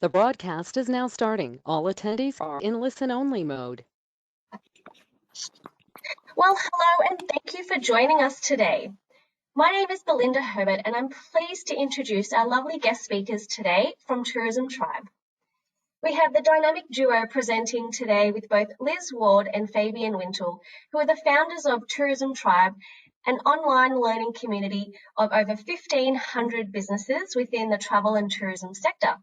The broadcast is now starting. All attendees are in listen-only mode. Well, hello and thank you for joining us today. My name is Belinda Herbert and I'm pleased to introduce our lovely guest speakers today from Tourism Tribe. We have the dynamic duo presenting today with both Liz Ward and Fabienne Wintle, who are the founders of Tourism Tribe, an online learning community of over 1,500 businesses within the travel and tourism sector.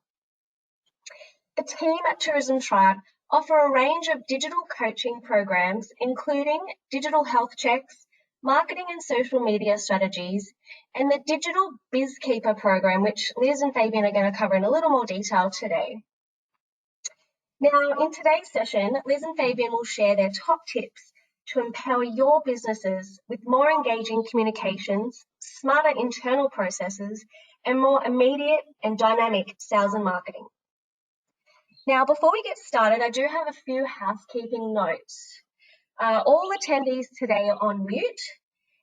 The team at Tourism Tribe offer a range of digital coaching programs, including digital health checks, marketing and social media strategies, and the Digital BizKeeper program, which Liz and Fabienne are going to cover in a little more detail today. Now, in today's session, Liz and Fabienne will share their top tips to empower your businesses with more engaging communications, smarter internal processes, and more immediate and dynamic sales and marketing. Now, before we get started, I do have a few housekeeping notes. All attendees today are on mute,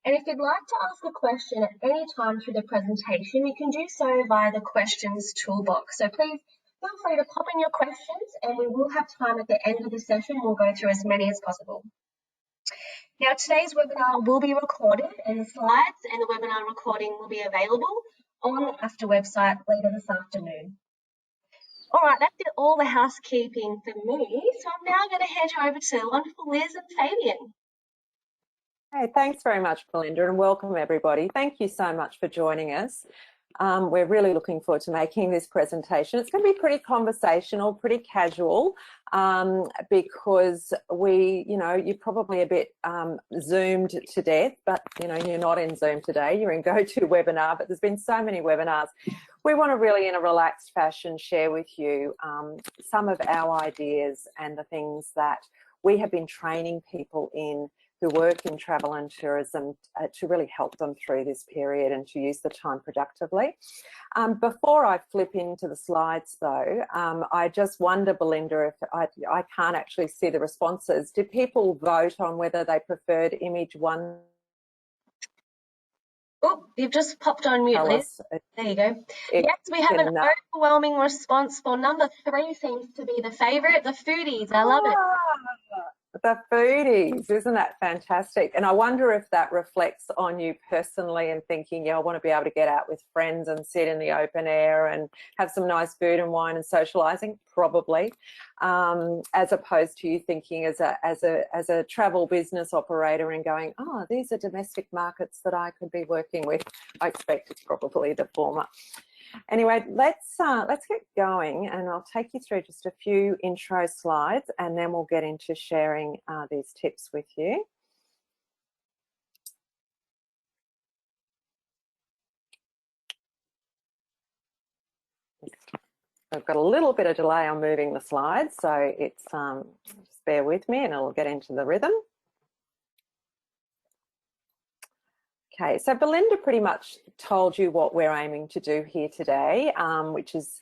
and if you'd like to ask a question at any time through the presentation, you can do so via the questions toolbox. So please feel free to pop in your questions, and we will have time at the end of the session. We'll go through as many as possible. Now, today's webinar will be recorded, and the slides and the webinar recording will be available on the AFTA website later this afternoon. All right, that's all the housekeeping for me. So I'm now going to hand you over to wonderful Liz and Fabienne. Hey, thanks very much, Belinda, and welcome everybody. Thank you so much for joining us. We're really looking forward to making this presentation. It's going to be pretty conversational, pretty casual, because you're probably a bit Zoomed to death, but you're not in Zoom today, you're in GoToWebinar, but there's been so many webinars. We want to really, in a relaxed fashion, share with you some of our ideas and the things that we have been training people in who work in travel and tourism to really help them through this period and to use the time productively. Before I flip into the slides though, I just wonder, Belinda, if I can't actually see the responses. Did people vote on whether they preferred image one? Oh, you've just popped on mute, Liz. There you go. Yes, we have an overwhelming response for number 3 seems to be the favourite, the foodies. I love it. The foodies, isn't that fantastic? And I wonder if that reflects on you personally and thinking, yeah, I want to be able to get out with friends and sit in the open air and have some nice food and wine and socialising, probably, as opposed to you thinking as a travel business operator and going, oh, these are domestic markets that I could be working with. I expect it's probably the former. Anyway, let's get going, and I'll take you through just a few intro slides and then we'll get into sharing these tips with you. I've got a little bit of delay on moving the slides, so it's just bear with me and I'll get into the rhythm. Okay, so Belinda pretty much told you what we're aiming to do here today, which is,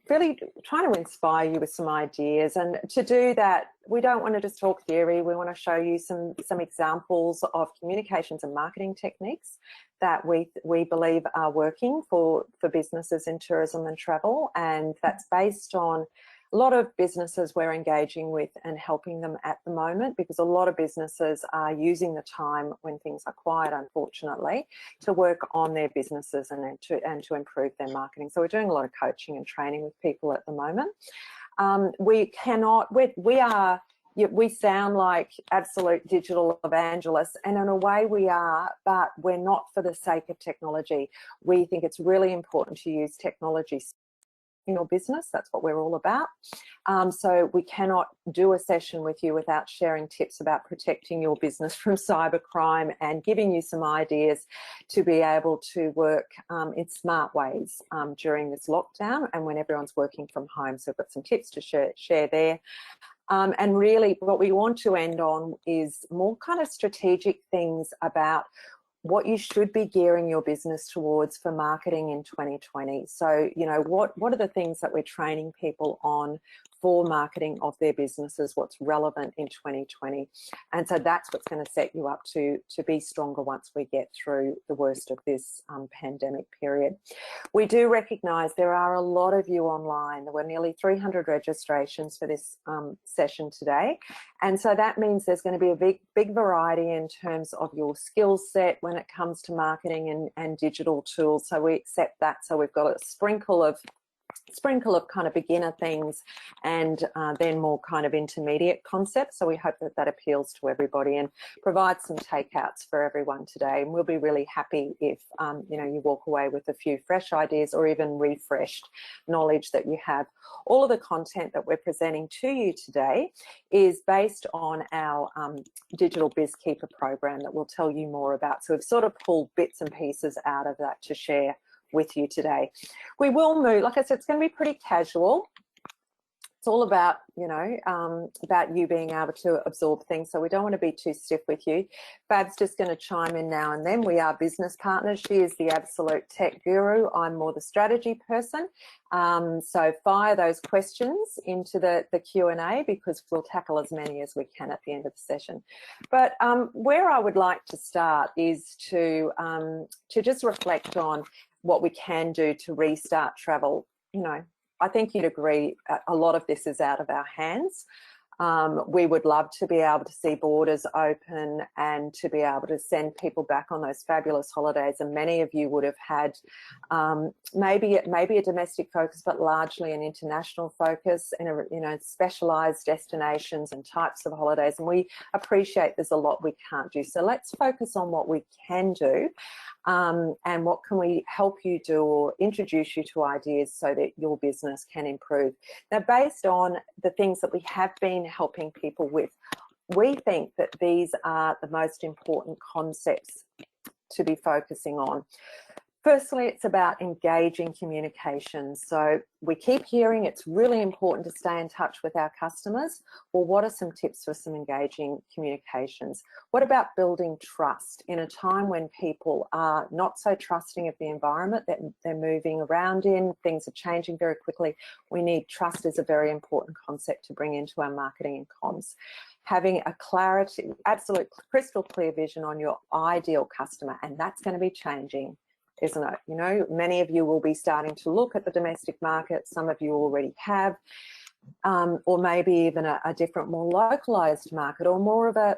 really trying to inspire you with some ideas. And to do that, we don't want to just talk theory. We want to show you some examples of communications and marketing techniques that we believe are working for businesses in tourism and travel. And that's based on a lot of businesses we're engaging with and helping them at the moment, because a lot of businesses are using the time when things are quiet, unfortunately, to work on their businesses and to improve their marketing. So we're doing a lot of coaching and training with people at the moment. We sound like absolute digital evangelists, and in a way we are, but we're not for the sake of technology. We think it's really important to use technology in your business. That's what we're all about. So we cannot do a session with you without sharing tips about protecting your business from cybercrime and giving you some ideas to be able to work in smart ways during this lockdown and when everyone's working from home. So we've got some tips to share there. And really what we want to end on is more kind of strategic things about what you should be gearing your business towards for marketing in 2020. So, you know, what are the things that we're training people on for marketing of their businesses, what's relevant in 2020. And so that's what's going to set you up to be stronger once we get through the worst of this pandemic period. We do recognise there are a lot of you online. There were nearly 300 registrations for this session today. And so that means there's going to be a big variety in terms of your skill set when it comes to marketing and digital tools. So we accept that. So we've got a sprinkle of kind of beginner things and then more kind of intermediate concepts. So we hope that that appeals to everybody and provides some takeouts for everyone today. And we'll be really happy if you know, you walk away with a few fresh ideas or even refreshed knowledge that you have. All of the content that we're presenting to you today is based on our digital BizKeeper program that we'll tell you more about. So we've sort of pulled bits and pieces out of that to share with you today. We will move, like I said, it's going to be pretty casual. It's all about, you know, about you being able to absorb things. So we don't want to be too stiff with you. Fab's just going to chime in now and then. We are business partners. She is the absolute tech guru. I'm more the strategy person. So fire those questions into the Q&A because we'll tackle as many as we can at the end of the session. But where I would like to start is to just reflect on what we can do to restart travel. You know, I think you'd agree a lot of this is out of our hands. We would love to be able to see borders open and to be able to send people back on those fabulous holidays. And many of you would have had maybe a domestic focus, but largely an international focus in a, you know, specialised destinations and types of holidays. And we appreciate there's a lot we can't do. So let's focus on what we can do. And what can we help you do or introduce you to ideas so that your business can improve. Now, based on the things that we have been helping people with, we think that these are the most important concepts to be focusing on. Firstly, it's about engaging communications. So we keep hearing it's really important to stay in touch with our customers. Well, what are some tips for some engaging communications? What about building trust in a time when people are not so trusting of the environment that they're moving around in? Things are changing very quickly. We need trust is a very important concept to bring into our marketing and comms. Having a clarity, absolute crystal clear vision on your ideal customer, and that's going to be changing, isn't it? You know, many of you will be starting to look at the domestic market. Some of you already have, or maybe even a different, more localized market, or more of a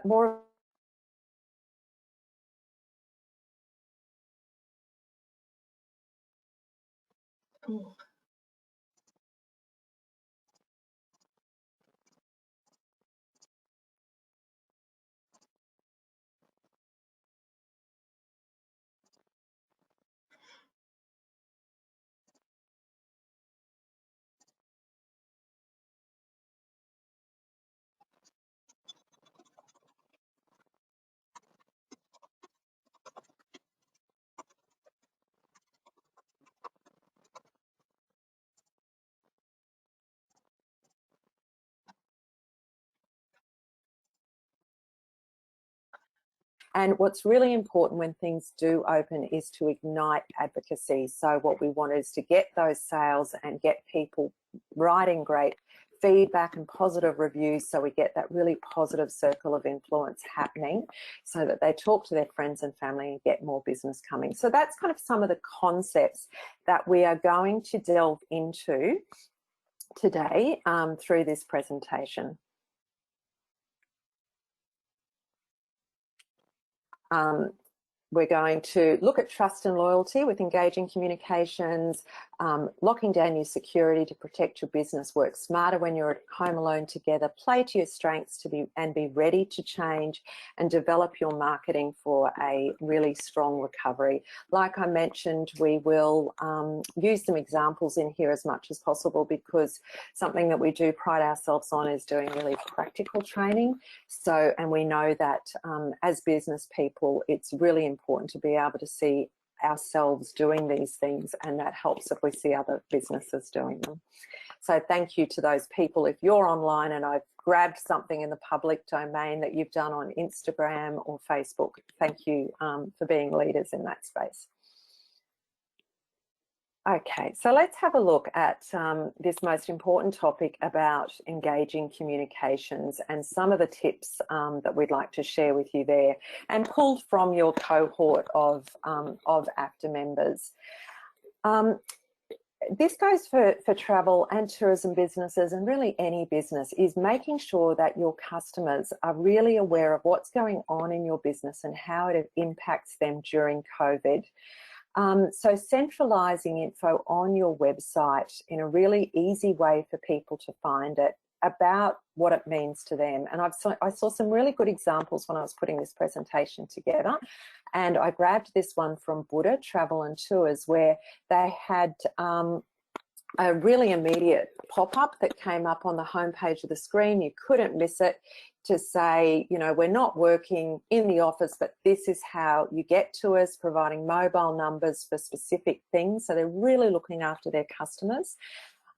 And what's really important when things do open is to ignite advocacy. So what we want is to get those sales and get people writing great feedback and positive reviews, so we get that really positive circle of influence happening so that they talk to their friends and family and get more business coming. So that's kind of some of the concepts that we are going to delve into today through this presentation. We're going to look at trust and loyalty with engaging communications, locking down your security to protect your business, work smarter when you're at home alone together, play to your strengths to be ready to change, and develop your marketing for a really strong recovery. Like I mentioned, we will use some examples in here as much as possible because something that we do pride ourselves on is doing really practical training. So, and we know that as business people, it's really important to be able to see ourselves doing these things, and that helps if we see other businesses doing them. So thank you to those people. If you're online and I've grabbed something in the public domain that you've done on Instagram or Facebook, thank you for being leaders in that space. Okay, so let's have a look at this most important topic about engaging communications and some of the tips that we'd like to share with you there, and pulled from your cohort of AFTA members. This goes for travel and tourism businesses, and really any business, is making sure that your customers are really aware of what's going on in your business and how it impacts them during COVID. So centralising info on your website in a really easy way for people to find it about what it means to them. And I saw some really good examples when I was putting this presentation together, and I grabbed this one from Buddha Travel and Tours, where they had a really immediate pop-up that came up on the homepage of the screen. You couldn't miss it, to say, you know, we're not working in the office, but this is how you get to us, providing mobile numbers for specific things. So they're really looking after their customers.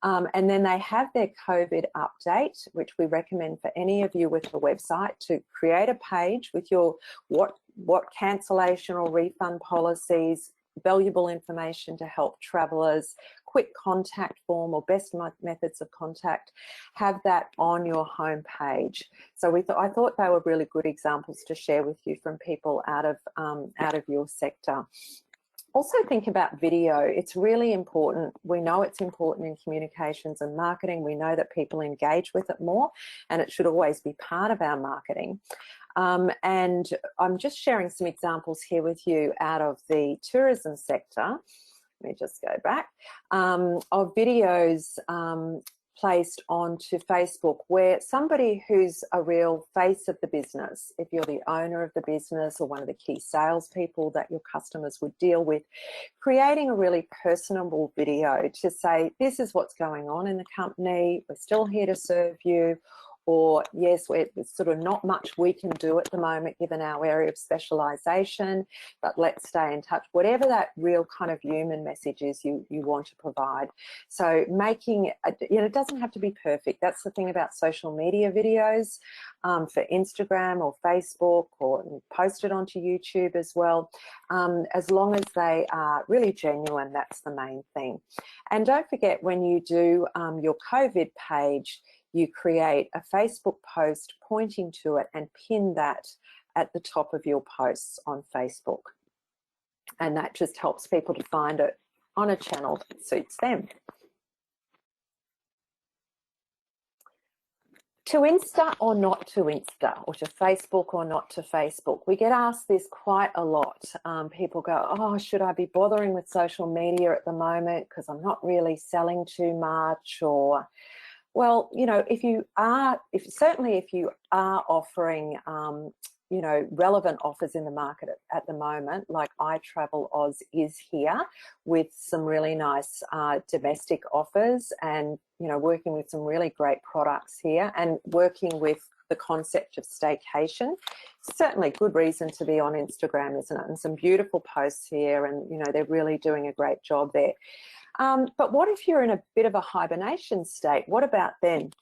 And then they have their COVID update, which we recommend for any of you with a website to create a page with your what cancellation or refund policies, valuable information to help travellers, quick contact form or best methods of contact. Have that on your home page. So I thought they were really good examples to share with you from people out of your sector. Also think about video. It's really important. We know it's important in communications and marketing. We know that people engage with it more, and it should always be part of our marketing. And I'm just sharing some examples here with you out of the tourism sector. Let me just go back, of videos placed onto Facebook, where somebody who's a real face of the business, if you're the owner of the business or one of the key salespeople that your customers would deal with, creating a really personable video to say, this is what's going on in the company, we're still here to serve you, or yes, there's sort of not much we can do at the moment given our area of specialisation, but let's stay in touch. Whatever that real kind of human message is you want to provide. So making, it doesn't have to be perfect. That's the thing about social media videos for Instagram or Facebook, or posted onto YouTube as well. As long as they are really genuine, that's the main thing. And don't forget, when you do your COVID page, you create a Facebook post pointing to it and pin that at the top of your posts on Facebook. And that just helps people to find it on a channel that suits them. To Insta or not to Insta, or to Facebook or not to Facebook? We get asked this quite a lot. People go, oh, should I be bothering with social media at the moment because I'm not really selling too much? Or, well, you know, certainly if you are offering, you know, relevant offers in the market at the moment, like iTravel Oz is here with some really nice domestic offers, and, you know, working with some really great products here, and working with the concept of staycation. Certainly good reason to be on Instagram, isn't it? And some beautiful posts here, and, you know, they're really doing a great job there. But what if you're in a bit of a hibernation state? What about then?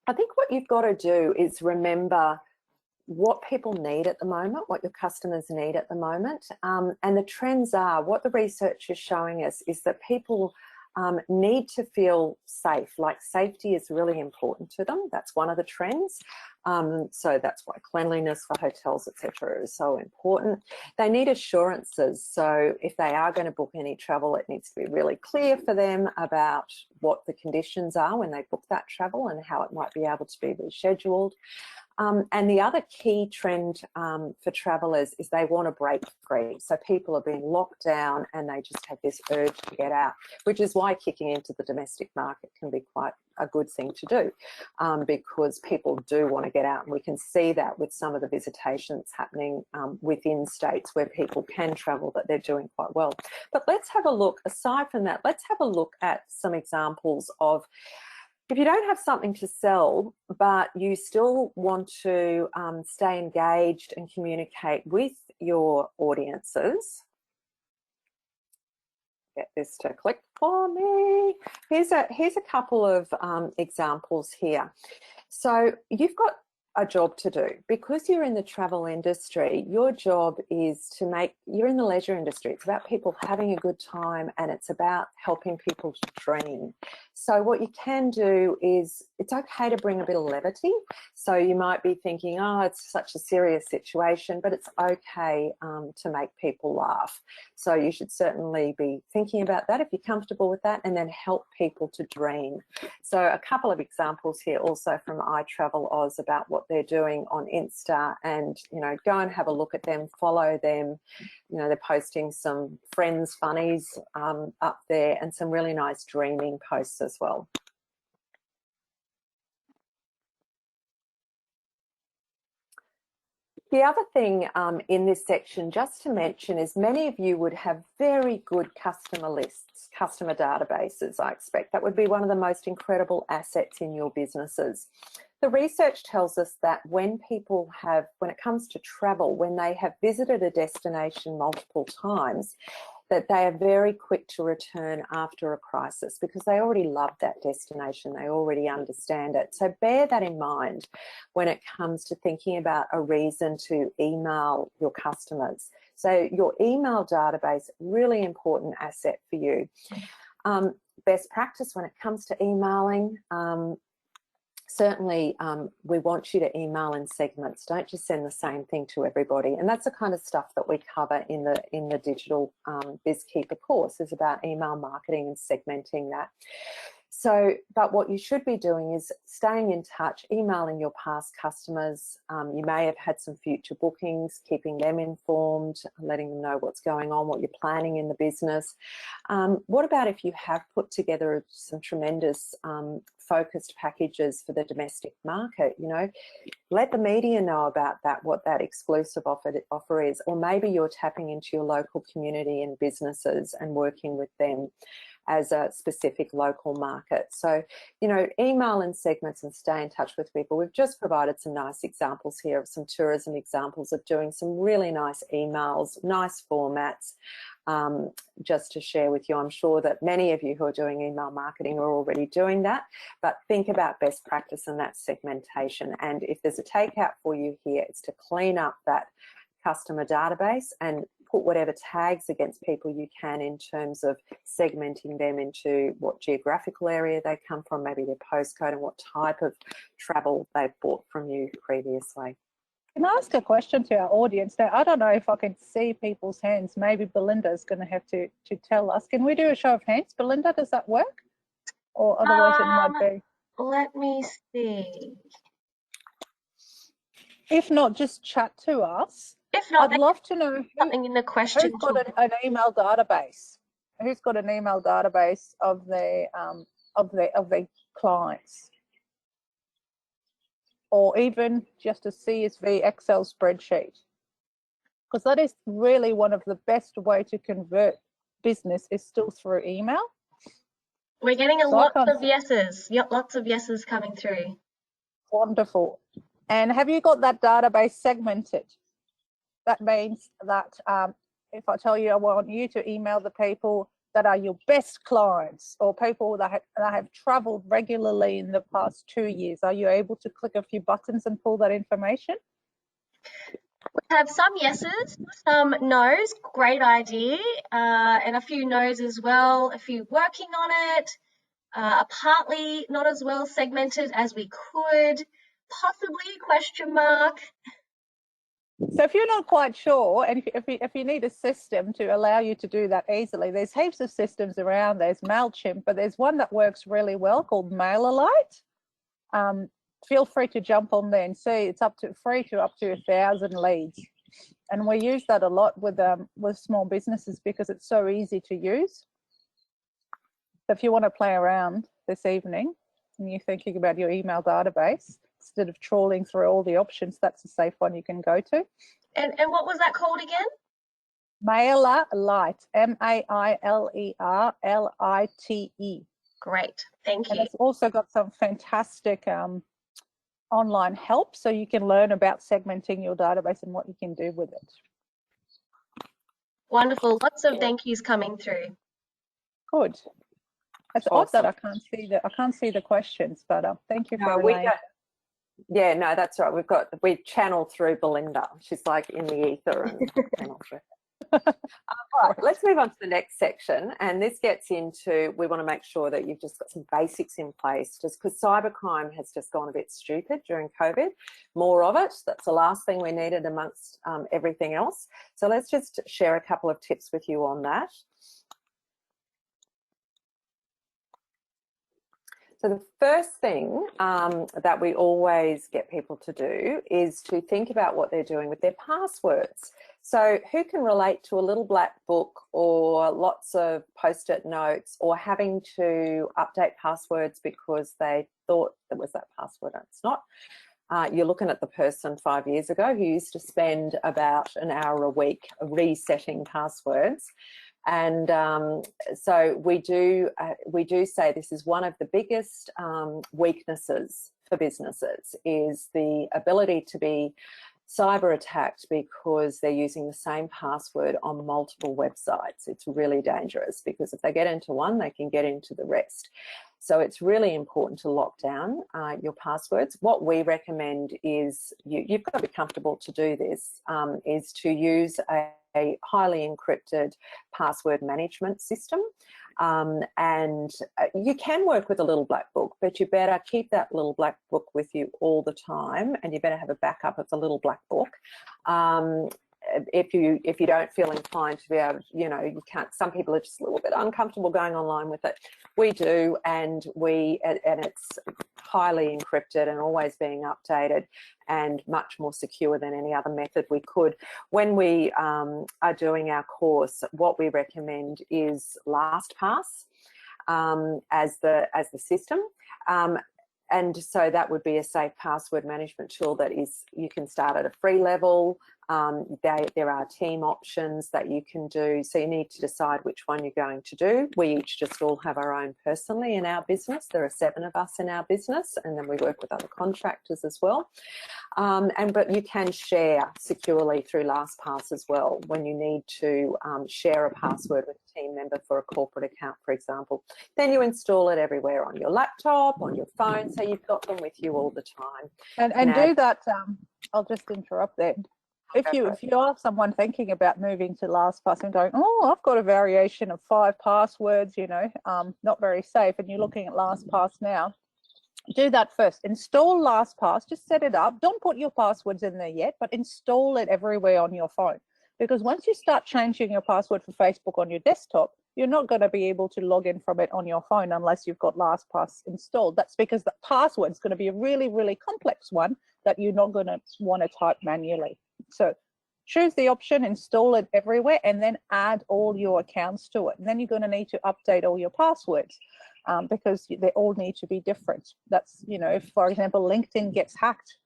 I think what you've got to do is remember what people need at the moment, what your customers need at the moment. And the trends are, what the research is showing us is that people need to feel safe. Like, safety is really important to them. That's one of the trends. So that's why cleanliness for hotels, etc., is so important. They need assurances. So if they are going to book any travel, it needs to be really clear for them about what the conditions are when they book that travel and how it might be able to be rescheduled. And the other key trend for travellers is they want to break free. So people are being locked down and they just have this urge to get out, which is why kicking into the domestic market can be quite a good thing to do, because people do want to get out. And we can see that with some of the visitations happening within states where people can travel, that they're doing quite well. But let's have a look, aside from that, let's have a look at some examples of, if you don't have something to sell, but you still want to stay engaged and communicate with your audiences, get this to click for me. Here's a couple of examples here. So you've got a job to do. Because you're in the travel industry, your job is to you're in the leisure industry. It's about people having a good time, and it's about helping people to dream. So what you can do is, it's okay to bring a bit of levity. So you might be thinking, oh, it's such a serious situation, but it's okay to make people laugh. So you should certainly be thinking about that if you're comfortable with that, and then help people to dream. So a couple of examples here also from iTravelOz about what they're doing on Insta, and go and have a look at them, follow them. They're posting some friends funnies up there, and some really nice dreaming posts as well. The other thing in this section just to mention is, many of you would have very good customer lists, customer databases, I expect. That would be one of the most incredible assets in your businesses. The research tells us that when it comes to travel, when they have visited a destination multiple times, that they are very quick to return after a crisis, because they already love that destination, they already understand it. So bear that in mind when it comes to thinking about a reason to email your customers. So your email database, really important asset for you. Best practice when it comes to emailing, certainly we want you to email in segments. Don't just send the same thing to everybody. And that's the kind of stuff that we cover in the digital BizKeeper course, is about email marketing and segmenting that. So, but what you should be doing is staying in touch, emailing your past customers. You may have had some future bookings, keeping them informed, letting them know what's going on, what you're planning in the business. What about if you have put together some tremendous focused packages for the domestic market? Let the media know about that, what that exclusive offer is, or maybe you're tapping into your local community and businesses and working with them as a specific local market. So, email in segments and stay in touch with people. We've just provided some nice examples here of some tourism examples of doing some really nice emails, nice formats, just to share with you. I'm sure that many of you who are doing email marketing are already doing that, but think about best practice and that segmentation. And if there's a takeout for you here, it's to clean up that customer database and put whatever tags against people you can in terms of segmenting them into what geographical area they come from, maybe their postcode, and what type of travel they've bought from you previously. Can I ask a question to our audience? Now, I don't know if I can see people's hands. Maybe Belinda's going to have to tell us. Can we do a show of hands? Belinda, does that work? Or otherwise it might be. Let me see. If not, just chat to us. If not, I'd love to know something in the question. who's got an email database. Who's got an email database of their clients, or even just a CSV Excel spreadsheet, because that is really one of the best way to convert business is still through email. We're getting lots of yeses. Yep, lots of yeses coming through. Wonderful. And have you got that database segmented? That means that if I tell you I want you to email the people that are your best clients, or people that have traveled regularly in the past 2 years, are you able to click a few buttons and pull that information? We have some yeses, some no's, great idea, and a few no's as well, a few working on it, partly not as well segmented as we could, possibly, question mark. So if you're not quite sure, and if you need a system to allow you to do that easily, there's heaps of systems around. There's MailChimp, but there's one that works really well called MailerLite. Feel free to jump on there and see. It's free to up to 1,000 leads, and we use that a lot with small businesses because it's so easy to use. So if you want to play around this evening and you're thinking about your email database, instead of trawling through all the options, that's a safe one you can go to. And what was that called again? MailerLite, MailerLite. Great, thank you. And it's also got some fantastic online help, so you can learn about segmenting your database and what you can do with it. Wonderful, lots of thank yous coming through. Good. It's odd that I can't see the questions, but thank you for relaying. Yeah, no, that's right. We channel through Belinda. She's like in the ether and channel through. All right, let's move on to the next section, and this gets into, we want to make sure that you've just got some basics in place, just because cybercrime has just gone a bit stupid during COVID. More of it, that's the last thing we needed amongst everything else. So let's just share a couple of tips with you on that. So the first thing that we always get people to do is to think about what they're doing with their passwords. So who can relate to a little black book or lots of post-it notes or having to update passwords because they thought it was that password and it's not? You're looking at the person 5 years ago who used to spend about an hour a week resetting passwords. And so we do say this is one of the biggest weaknesses for businesses, is the ability to be cyber attacked because they're using the same password on multiple websites. It's really dangerous because if they get into one, they can get into the rest. So it's really important to lock down your passwords. What we recommend is, you've got to be comfortable to do this, is to use a highly encrypted password management system. And you can work with a little black book, but you better keep that little black book with you all the time, and you better have a backup of the little black book. If you don't feel inclined to be able to, you can't, some people are just a little bit uncomfortable going online with it. We do, and it's highly encrypted and always being updated and much more secure than any other method we could. When we are doing our course, what we recommend is LastPass as the system. And so that would be a safe password management tool that you can start at a free level. There are team options that you can do. So you need to decide which one you're going to do. We each just all have our own personally in our business. There are 7 of us in our business, and then we work with other contractors as well. But you can share securely through LastPass as well when you need to share a password with a team member for a corporate account, for example. Then you install it everywhere on your laptop, on your phone, so you've got them with you all the time. And do that. I'll just interrupt there. If you are someone thinking about moving to LastPass and going, oh, I've got a variation of 5 passwords, not very safe, and you're looking at LastPass now, do that first. Install LastPass, just set it up. Don't put your passwords in there yet, but install it everywhere on your phone. Because once you start changing your password for Facebook on your desktop, you're not going to be able to log in from it on your phone unless you've got LastPass installed. That's because the password is going to be a really, really complex one that you're not going to want to type manually. So choose the option, install it everywhere, and then add all your accounts to it. And then you're going to need to update all your passwords because they all need to be different. That's, if, for example, LinkedIn gets hacked,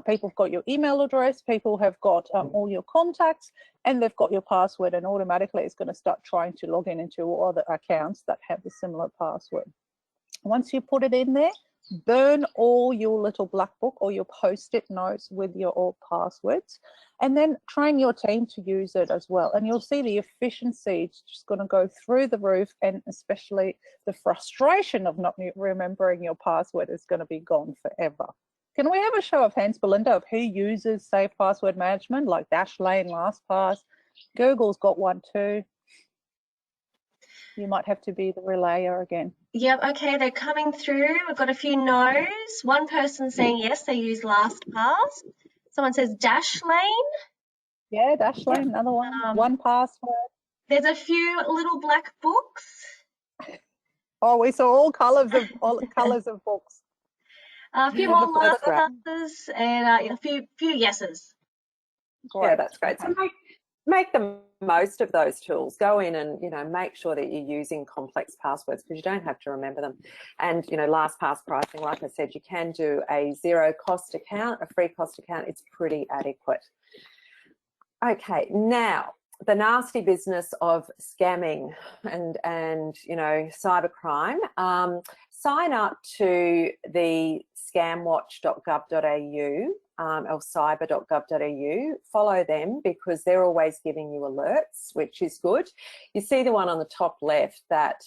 people have got your email address, people have got all your contacts, and they've got your password, and automatically it's going to start trying to log in into all other accounts that have the similar password. Once you put it in there, burn all your little black book or your post-it notes with your old passwords, and then train your team to use it as well. And you'll see the efficiency is just going to go through the roof, and especially the frustration of not remembering your password is going to be gone forever. Can we have a show of hands, Belinda, of who uses safe password management like Dashlane, LastPass? Google's got one too. You might have to be the relayer again. Yep, okay, they're coming through. We've got a few no's. One person saying yes, they use LastPass. Someone says Dashlane. Yeah, Dashlane, another one. 1Password. There's a few little black books. Oh, we saw all colours of books. A few more LastPasses and a few yeses. Great. Yeah, that's great. So make the most of those tools. Go in and make sure that you're using complex passwords, because you don't have to remember them. And LastPass pricing, like I said, you can do a zero cost account, a free cost account. It's pretty adequate. Okay, now the nasty business of scamming and cybercrime. Sign up to the scamwatch.gov.au or cyber.gov.au. Follow them because they're always giving you alerts, which is good. You see the one on the top left, that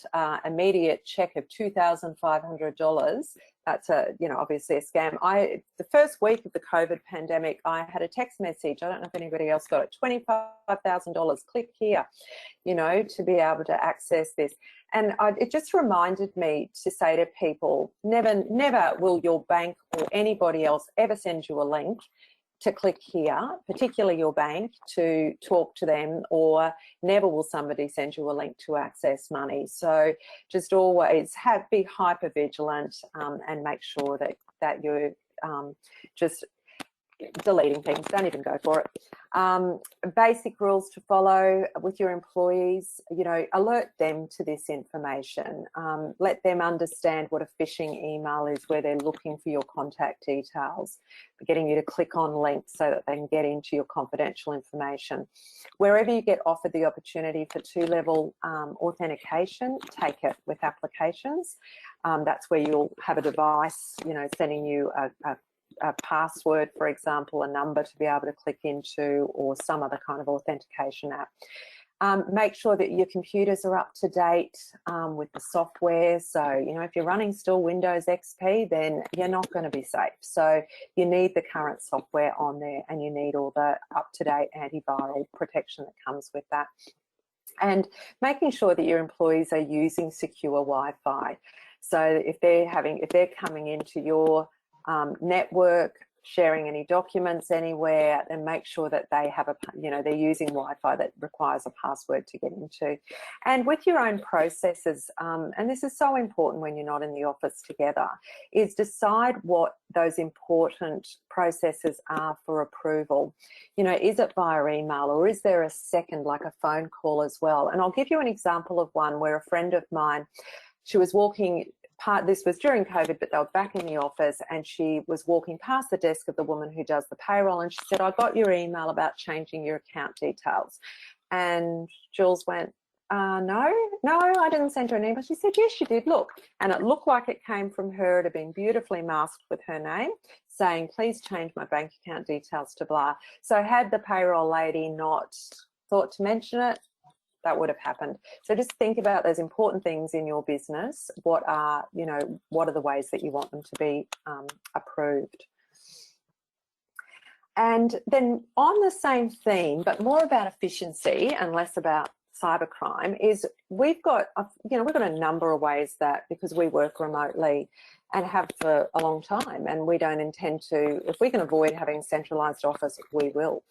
immediate check of $2,500. That's obviously a scam. The first week of the COVID pandemic, I had a text message. I don't know if anybody else got it. $25,000. Click here, to be able to access this. And it just reminded me to say to people, never will your bank or anybody else ever send you a link to click here, particularly your bank, to talk to them, or never will somebody send you a link to access money. So just always be hyper vigilant and make sure that you're just deleting things. Don't even go for it. Basic rules to follow with your employees, alert them to this information. Let them understand what a phishing email is, where they're looking for your contact details, getting you to click on links so that they can get into your confidential information. Wherever you get offered the opportunity for 2-level authentication, take it with applications. That's where you'll have a device, sending you a password, for example, a number to be able to click into, or some other kind of authentication app. Make sure that your computers are up to date with the software. So, if you're running still Windows XP, then you're not going to be safe. So you need the current software on there, and you need all the up-to-date antiviral protection that comes with that. And making sure that your employees are using secure Wi-Fi. So if they're coming into your network, sharing any documents anywhere, and make sure that they have they're using Wi-Fi that requires a password to get into. And with your own processes, and this is so important when you're not in the office together, is decide what those important processes are for approval. Is it via email, or is there a second, like a phone call as well? And I'll give you an example of one where a friend of mine, she was walking this was during COVID, but they were back in the office, and she was walking past the desk of the woman who does the payroll, and she said, I got your email about changing your account details. And Jules went, no, I didn't send her an email. She said, yes, you did, look. And it looked like it came from her. It had been beautifully masked with her name, saying, please change my bank account details to blah. So had the payroll lady not thought to mention it, that would have happened. So just think about those important things in your business. What are the ways that you want them to be approved? And then on the same theme, but more about efficiency and less about cybercrime, is we've got a number of ways that, because we work remotely and have for a long time, and we don't intend to, if we can avoid having a centralised office, we will,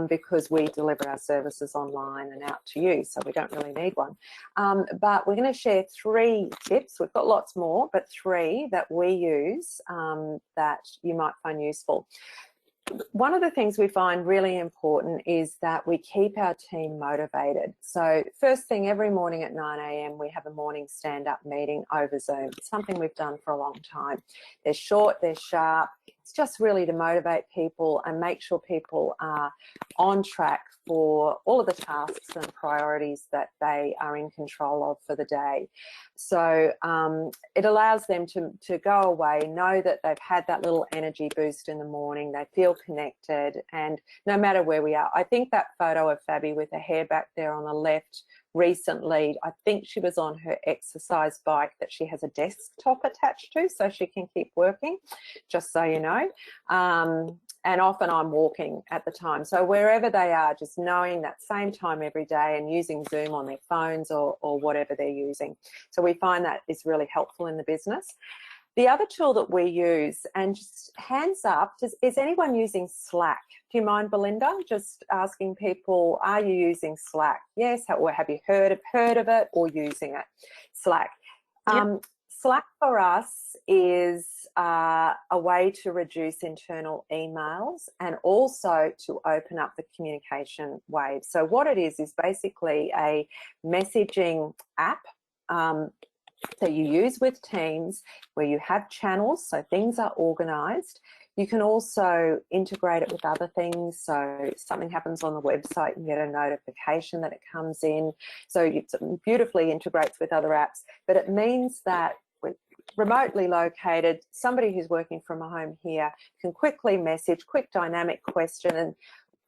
because we deliver our services online and out to you, so we don't really need one. But we're going to share 3 tips. We've got lots more, but 3 that we use that you might find useful. One of the things we find really important is that we keep our team motivated. So first thing, every morning at 9 a.m. we have a morning stand-up meeting over Zoom. It's something we've done for a long time. They're short, they're sharp. It's just really to motivate people and make sure people are on track for all of the tasks and priorities that they are in control of for the day. So it allows them to go away, know that they've had that little energy boost in the morning, they feel connected, and no matter where we are. I think that photo of Fabi with her hair back there on the left recently, I think she was on her exercise bike that she has a desktop attached to so she can keep working, just so you know. And often I'm walking at the time. So wherever they are, just knowing that same time every day and using Zoom on their phones or whatever they're using. So we find that is really helpful in the business. The other tool that we use, and just hands up, is anyone using Slack? Do you mind, Belinda, just asking people, are you using Slack? Yes, or have you heard of it or using it? Slack. Yep. Slack for us is a way to reduce internal emails and also to open up the communication wave. So what it is basically a messaging app that you use with Teams, where you have channels, so things are organised. You can also integrate it with other things. So if something happens on the website, you get a notification that it comes in. So it beautifully integrates with other apps. But it means that remotely located, somebody who's working from home here can quickly message, quick dynamic question, and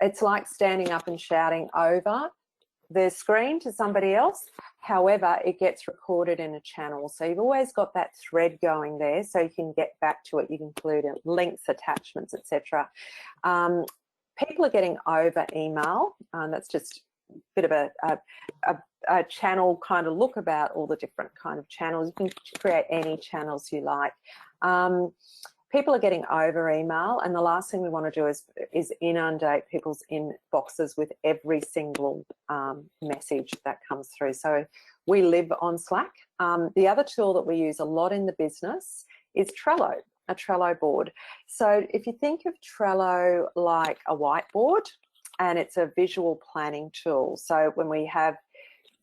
it's like standing up and shouting over the screen to somebody else. However, it gets recorded in a channel. So you've always got that thread going there, so you can get back to it. You can include links, attachments, etc. People are getting over email. That's just a bit of a channel kind of look about all the different kind of channels. You can create any channels you like. People are getting over email, and the last thing we want to do is inundate people's inboxes with every single message that comes through. So we live on Slack. The other tool that we use a lot in the business is Trello, a Trello board. So if you think of Trello like a whiteboard, and it's a visual planning tool. So when we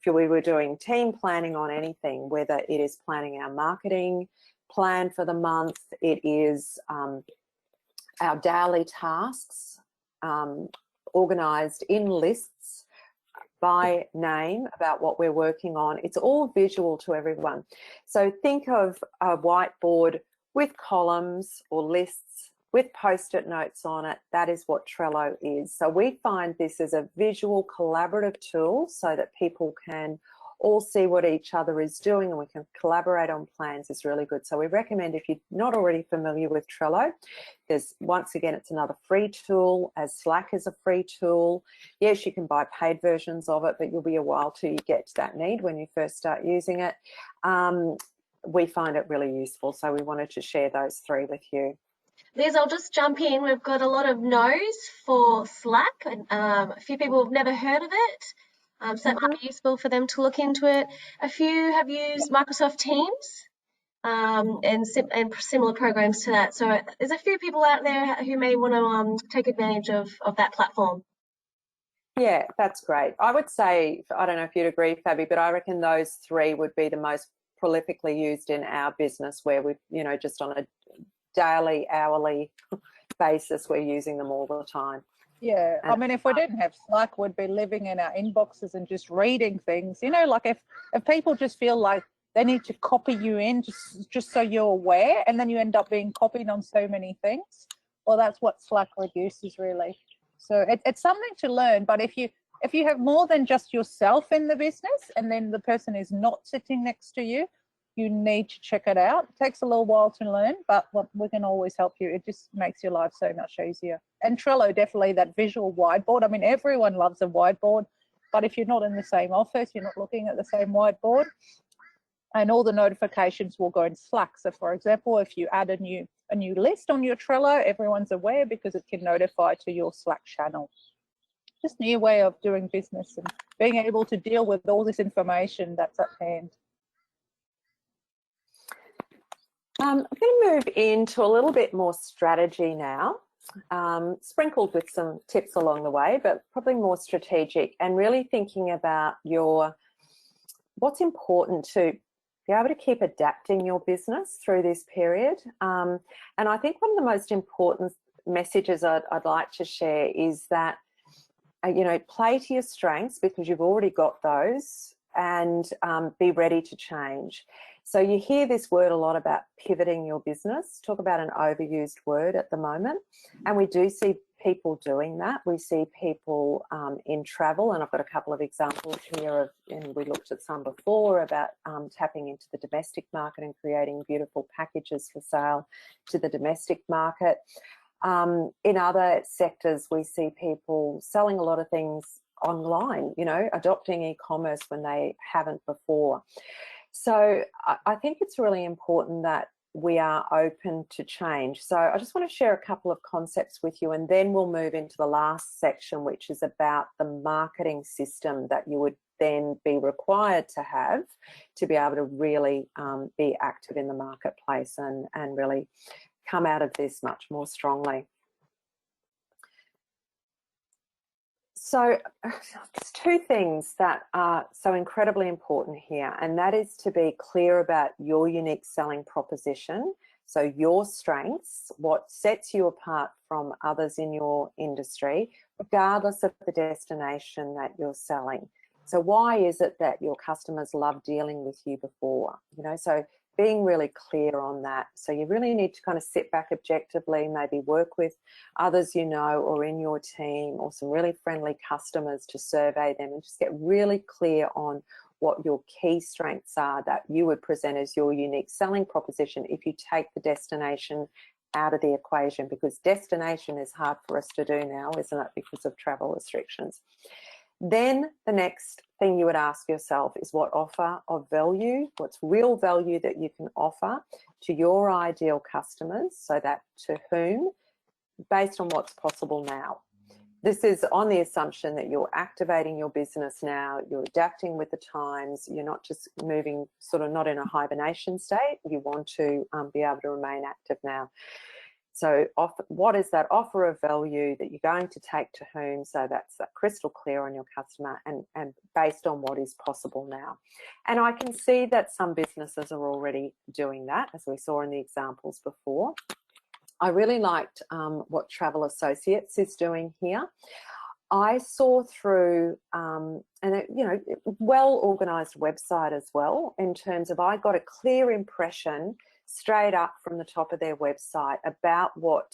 were doing team planning on anything, whether it is planning our marketing plan for the month, it is our daily tasks organised in lists by name about what we're working on. It's all visual to everyone. So think of a whiteboard with columns or lists with post-it notes on it. That is what Trello is. So we find this as a visual collaborative tool so that people can all see what each other is doing and we can collaborate on plans. Is really good. So we recommend, if you're not already familiar with Trello, once again, it's another free tool, as Slack is a free tool. Yes, you can buy paid versions of it, but you'll be a while till you get to that need when you first start using it. We find it really useful, so we wanted to share those three with you. Liz, I'll just jump in. We've got a lot of no's for Slack. A few people have never heard of it. So it might be useful for them to look into it. A few have used Microsoft Teams and similar programs to that. So there's a few people out there who may want to take advantage of that platform. Yeah, that's great. I would say, I don't know if you'd agree, Fabi, but I reckon those three would be the most prolifically used in our business, where we, just on a daily, hourly basis, we're using them all the time. Yeah, I mean, if we didn't have Slack, we'd be living in our inboxes and just reading things. Like if people just feel like they need to copy you in just so you're aware, and then you end up being copied on so many things, well, that's what Slack reduces, really. So it's something to learn. But if you have more than just yourself in the business, and then the person is not sitting next to you, you need to check it out. It takes a little while to learn, but we can always help you. It just makes your life so much easier. And Trello, definitely that visual whiteboard. I mean, everyone loves a whiteboard, but if you're not in the same office, you're not looking at the same whiteboard, and all the notifications will go in Slack. So for example, if you add a new list on your Trello, everyone's aware because it can notify to your Slack channel. Just a new way of doing business and being able to deal with all this information that's at hand. I'm going to move into a little bit more strategy now, sprinkled with some tips along the way, but probably more strategic, and really thinking about what's important to be able to keep adapting your business through this period. And I think one of the most important messages I'd like to share is that, play to your strengths, because you've already got those, and be ready to change. So you hear this word a lot about pivoting your business. Talk about an overused word at the moment. And we do see people doing that. We see people in travel, and I've got a couple of examples here and we looked at some before, about tapping into the domestic market and creating beautiful packages for sale to the domestic market. In other sectors, we see people selling a lot of things online, adopting e-commerce when they haven't before. So I think it's really important that we are open to change. So I just want to share a couple of concepts with you, and then we'll move into the last section, which is about the marketing system that you would then be required to have to be able to really be active in the marketplace and really come out of this much more strongly. So there's two things that are so incredibly important here, and that is to be clear about your unique selling proposition. So your strengths, what sets you apart from others in your industry, regardless of the destination that you're selling. So why is it that your customers love dealing with you before? So being really clear on that. So you really need to kind of sit back objectively, maybe work with others you know or in your team or some really friendly customers to survey them and just get really clear on what your key strengths are that you would present as your unique selling proposition if you take the destination out of the equation, because destination is hard for us to do now, isn't it, because of travel restrictions. Then the next thing you would ask yourself is what offer of value, what's real value that you can offer to your ideal customers, so that to whom, based on what's possible now. This is on the assumption that you're activating your business now, you're adapting with the times, you're not just moving sort of not in a hibernation state, you want to be able to remain active now. So what is that offer of value that you're going to take to whom? So that's that crystal clear on your customer and based on what is possible now. And I can see that some businesses are already doing that, as we saw in the examples before. I really liked what Travel Associates is doing here. I saw through well-organised website as well, in terms of I got a clear impression straight up from the top of their website about what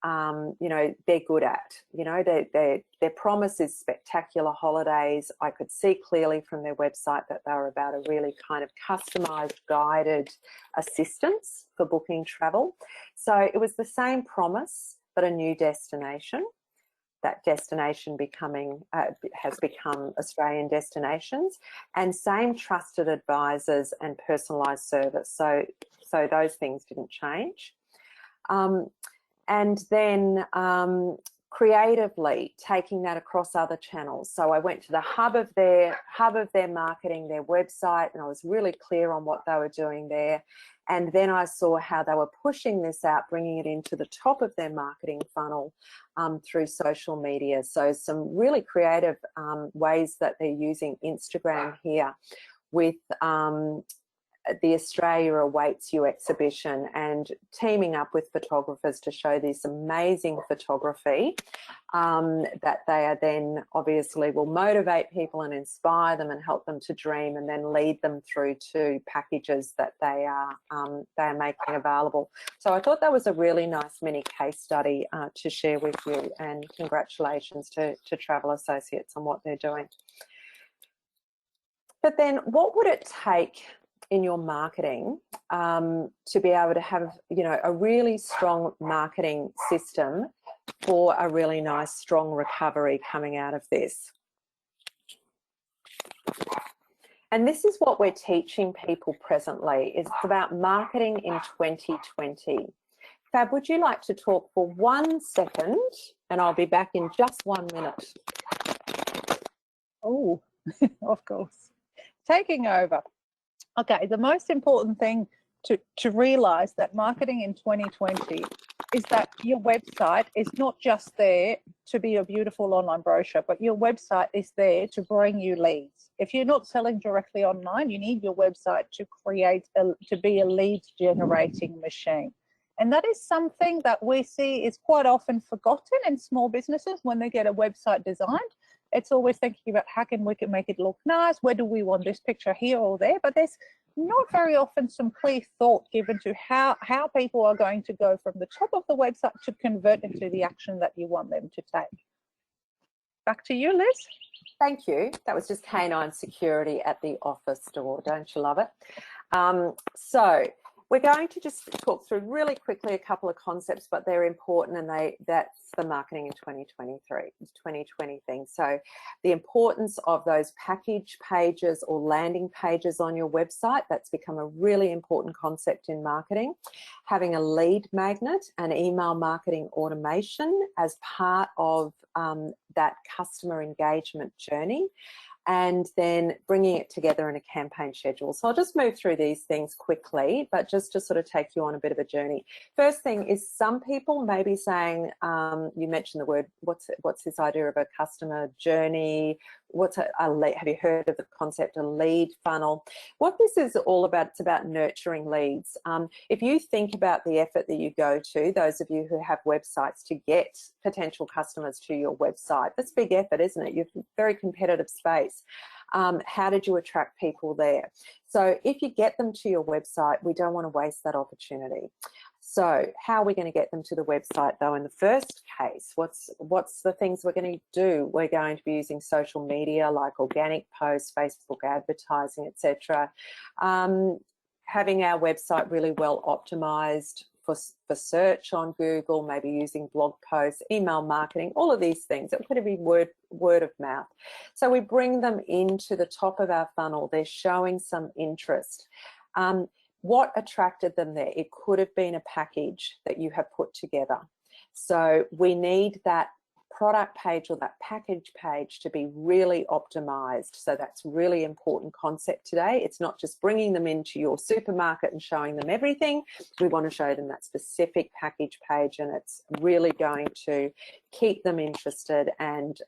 they're good at. Their promise is spectacular holidays. I could see clearly from their website that they were about a really kind of customised, guided assistance for booking travel. So it was the same promise, but a new destination. That destination has become Australian Destinations, and same trusted advisors and personalised service. So those things didn't change. And then creatively taking that across other channels. So I went to the hub of their marketing, their website, and I was really clear on what they were doing there. And then I saw how they were pushing this out, bringing it into the top of their marketing funnel through social media. So some really creative ways that they're using Instagram here with the Australia Awaits You exhibition and teaming up with photographers to show this amazing photography that they are then obviously will motivate people and inspire them and help them to dream, and then lead them through to packages that they are making available. So I thought that was a really nice mini case study to share with you, and congratulations to Travel Associates on what they're doing. But then what would it take in your marketing to be able to have, a really strong marketing system for a really nice, strong recovery coming out of this? And this is what we're teaching people presently. It's about marketing in 2020. Fab, would you like to talk for 1 second? And I'll be back in just 1 minute. Oh, of course. Taking over. Okay, the most important thing to realise that marketing in 2020 is that your website is not just there to be a beautiful online brochure, but your website is there to bring you leads. If you're not selling directly online, you need your website to be a lead generating machine. And that is something that we see is quite often forgotten in small businesses when they get a website designed. It's always thinking about how can we make it look nice, where do we want this picture here or there, but there's not very often some clear thought given to how people are going to go from the top of the website to convert into the action that you want them to take. Back to you, Liz. Thank you. That was just canine security at the office door. Don't you love it? So we're going to just talk through really quickly a couple of concepts, but they're important, and that's the marketing in 2020 thing. So the importance of those package pages or landing pages on your website, that's become a really important concept in marketing. Having a lead magnet and email marketing automation as part of that customer engagement journey, and then bringing it together in a campaign schedule. So I'll just move through these things quickly, but just to sort of take you on a bit of a journey. First thing is, some people may be saying, you mentioned the word, what's this idea of a customer journey? Have you heard of the concept of lead funnel? What this is all about, it's about nurturing leads. If you think about the effort that you go to, those of you who have websites, to get potential customers to your website, that's big effort, isn't it? You're a very competitive space. How did you attract people there? So if you get them to your website, we don't want to waste that opportunity. So how are we going to get them to the website though in the first case? What's the things we're going to do? We're going to be using social media like organic posts, Facebook advertising, etc. Having our website really well optimized for search on Google, maybe using blog posts, email marketing, all of these things. It could be word of mouth. So we bring them into the top of our funnel. They're showing some interest. What attracted them there? It could have been a package that you have put together. So we need that product page or that package page to be really optimized. So that's really important concept today. It's not just bringing them into your supermarket and showing them everything. We want to show them that specific package page, and it's really going to keep them interested and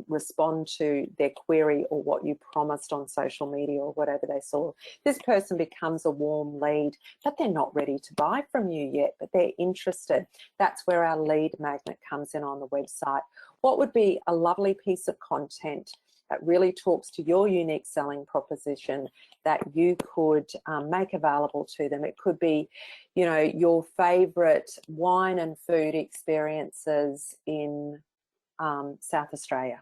respond to their query or what you promised on social media or whatever they saw. This person becomes a warm lead, but they're not ready to buy from you yet, but they're interested. That's where our lead magnet comes in on the website. What would be a lovely piece of content that really talks to your unique selling proposition that you could make available to them? It could be, you know, your favorite wine and food experiences in South Australia.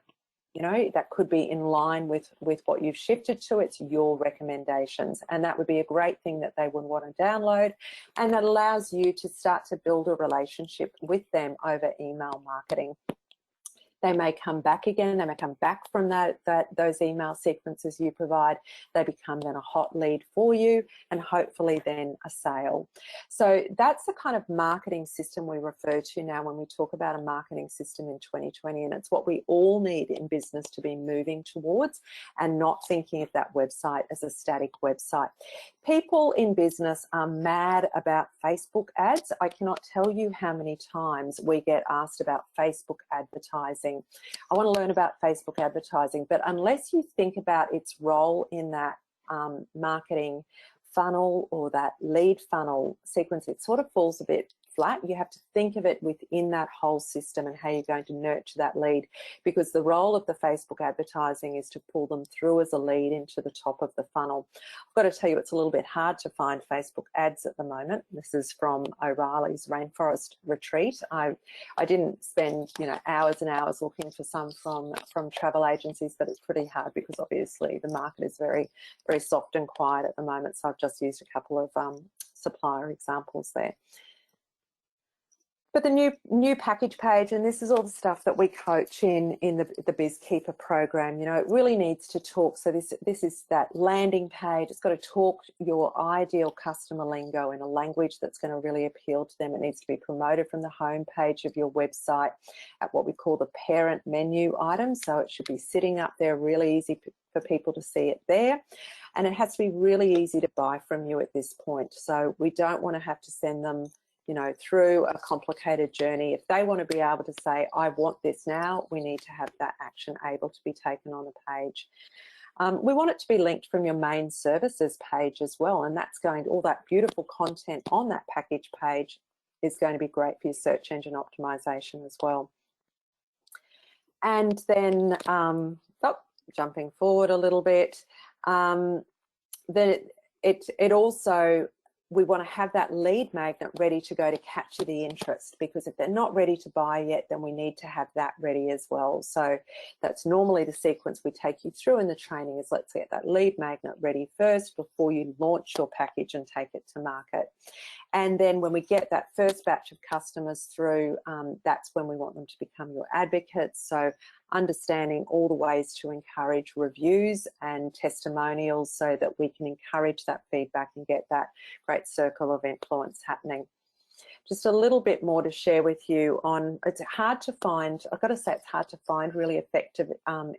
You know, that could be in line with what you've shifted to. It's your recommendations, and that would be a great thing that they would want to download, and that allows you to start to build a relationship with them over email marketing. They may come back again. They may come back from those email sequences you provide. They become then a hot lead for you, and hopefully then a sale. So that's the kind of marketing system we refer to now when we talk about a marketing system in 2020, and it's what we all need in business to be moving towards, and not thinking of that website as a static website. People in business are mad about Facebook ads. I cannot tell you how many times we get asked about Facebook advertising. I want to learn about Facebook advertising, but unless you think about its role in that marketing funnel or that lead funnel sequence, it sort of falls a bit flat. You have to think of it within that whole system and how you're going to nurture that lead, because the role of the Facebook advertising is to pull them through as a lead into the top of the funnel. I've got to tell you, it's a little bit hard to find Facebook ads at the moment. This is from O'Reilly's Rainforest Retreat. I didn't spend, you know, hours and hours looking for some from travel agencies, but it's pretty hard because obviously the market is very, very soft and quiet at the moment. So I've just used a couple of supplier examples there. But the new package page, and this is all the stuff that we coach in the BizKeeper program, you know, it really needs to talk. So this is that landing page. It's got to talk your ideal customer lingo in a language that's going to really appeal to them. It needs to be promoted from the home page of your website at what we call the parent menu item. So it should be sitting up there, really easy for people to see it there. And it has to be really easy to buy from you at this point. So we don't want to have to send them, you know, through a complicated journey. If they want to be able to say, I want this now, we need to have that action able to be taken on the page. We want it to be linked from your main services page as well, and that's going to, all that beautiful content on that package page is going to be great for your search engine optimization as well. And then, jumping forward a little bit, it also, we want to have that lead magnet ready to go to capture the interest, because if they're not ready to buy yet, then we need to have that ready as well. So that's normally the sequence we take you through in the training, is let's get that lead magnet ready first before you launch your package and take it to market. And then when we get that first batch of customers through, that's when we want them to become your advocates. So understanding all the ways to encourage reviews and testimonials so that we can encourage that feedback and get that great circle of influence happening. Just a little bit more to share with you on, it's hard to find, I've got to say it's hard to find really effective